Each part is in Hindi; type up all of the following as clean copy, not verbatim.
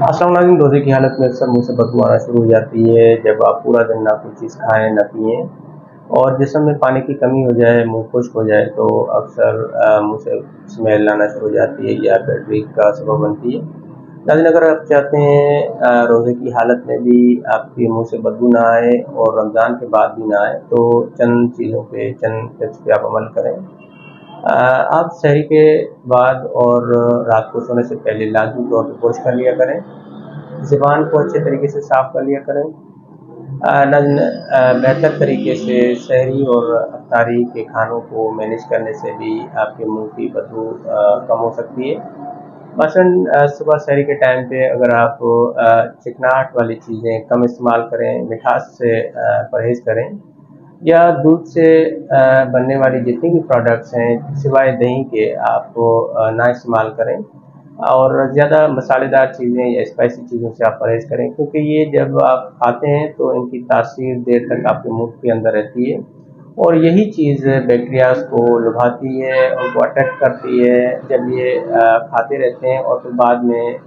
अस्सलाम वालेकुम। रोज़े की हालत में अक्सर मुँह से बदबू आना शुरू हो जाती है जब आप पूरा दिन ना कोई चीज़ खाएँ, ना पिएँ और जिस्म में पानी की कमी हो जाए, मुँह खुश्क हो जाए तो अक्सर मुँह से स्मेल आना शुरू हो जाती है या फिर ड्रिंक का सबब बनती है। लेकिन अगर आप चाहते हैं रोज़े की हालत में भी आपके मुँह से बदबू ना आए और रमज़ान के बाद भी ना आए तो चंद चीज़ों पे, चंद टिप्स पे आप अमल करें। आप सहरी के बाद और रात को सोने से पहले लाज़मी तौर पे ब्रश कर लिया करें। ज़ुबान को अच्छे तरीके से साफ़ कर लिया करें। बेहतर तरीके से सहरी और अफ्तारी के खानों को मैनेज करने से भी आपके मुँह की बदबू कम हो सकती है। मसलन सुबह सहरी के टाइम पे अगर आप चिकनाहट वाली चीज़ें कम इस्तेमाल करें, मिठास से परहेज़ करें या दूध से बनने वाली जितनी भी प्रोडक्ट्स हैं सिवाय दही के आप ना इस्तेमाल करें और ज़्यादा मसालेदार चीज़ें या स्पाइसी चीज़ों से आप परहेज़ करें, क्योंकि ये जब आप खाते हैं तो इनकी तासीर देर तक आपके मुँह के अंदर रहती है और यही चीज़ बैक्टीरियाज़ को लुभाती है, उनको अट्रैक्ट करती है। जब ये खाते रहते हैं और फिर बाद में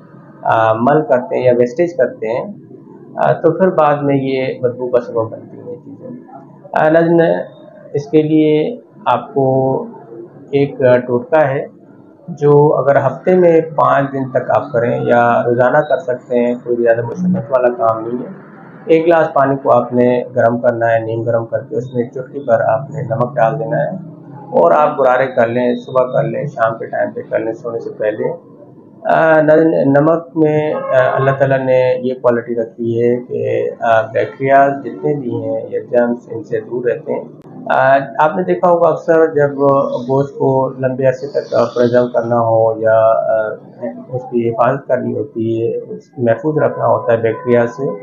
मल करते हैं या वेस्टेज करते हैं तो फिर बाद में ये बदबू का सबब बनती हैं चीज़ें। लेकिन इसके लिए आपको एक टोटका है जो अगर हफ्ते में 5 दिन तक आप करें या रोज़ाना कर सकते हैं, कोई ज़्यादा मुश्किल वाला काम नहीं है। 1 गिलास पानी को आपने गर्म करना है, नीम गर्म करके उसमें एक चुटकी भर आपने नमक डाल देना है और आप गुरारे कर लें, सुबह कर लें, शाम के टाइम पे कर लें सोने से पहले। नमक में अल्लाह ताला ने ये क्वालिटी रखी है कि बैक्टीरिया जितने भी हैं या जर्म्स इनसे दूर रहते हैं। आपने देखा होगा अक्सर जब गोश्त को लंबे अरसे तक प्रिजर्व करना हो या उसकी हिफाजत करनी होती है, महफूज रखना होता है बैक्टीरिया से,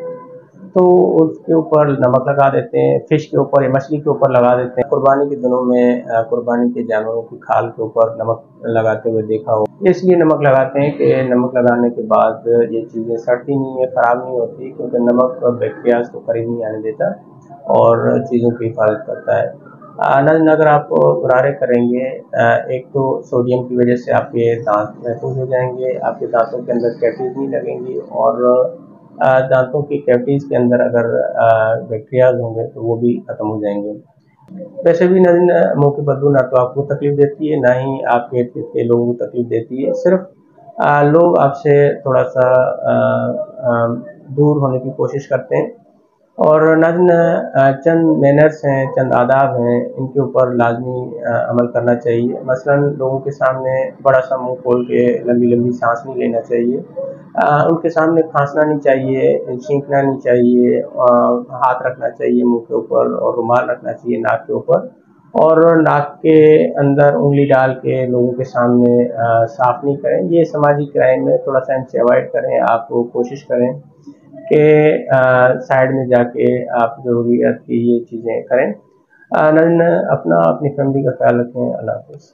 तो उसके ऊपर नमक लगा देते हैं, फ़िश के ऊपर या मछली के ऊपर लगा देते हैं। कुर्बानी के दिनों में कुर्बानी के जानवरों की खाल के ऊपर नमक लगाते हुए देखा हो। इसलिए नमक लगाते हैं कि नमक लगाने के बाद ये चीज़ें सड़ती नहीं है, ख़राब नहीं होती, क्योंकि नमक बैक्टीरियाज़ को करीब नहीं आने देता और चीज़ों की हिफाजत करता है। अगर आप गरारे करेंगे, एक तो सोडियम की वजह से आपके दांत महफूज हो जाएंगे, आपके दांतों के अंदर कैविटीज़ नहीं लगेंगी और दांतों की कैविटीज़ के अंदर अगर बैक्टीरियाज होंगे तो वो भी ख़त्म हो जाएंगे। वैसे भी मुंह की बदबू ना तो आपको तकलीफ देती है, ना ही आपके इर्द-गिर्द के लोगों को तकलीफ देती है। सिर्फ लोग आपसे थोड़ा सा दूर होने की कोशिश करते हैं और चंद मैनर्स हैं, चंद आदाब हैं, इनके ऊपर लाज़मी अमल करना चाहिए। मसलन लोगों के सामने बड़ा सा मुँह खोल के लंबी-लंबी साँस नहीं लेना चाहिए। उनके सामने खाँसना नहीं चाहिए, छींकना नहीं चाहिए, हाथ रखना चाहिए मुँह के ऊपर और रुमाल रखना चाहिए नाक के ऊपर और नाक के अंदर उँगली डाल के लोगों के सामने साफ़ नहीं करें। ये सामाजिक क्राइम है, थोड़ा-सा इनसे अवॉइड करें। आप कोशिश करें कि साइड में जाके आप ज़रूरियात की ये चीज़ें करें। अपना अपनी फैमिली का ख्याल रखें। अल्लाह हाफ़िज़।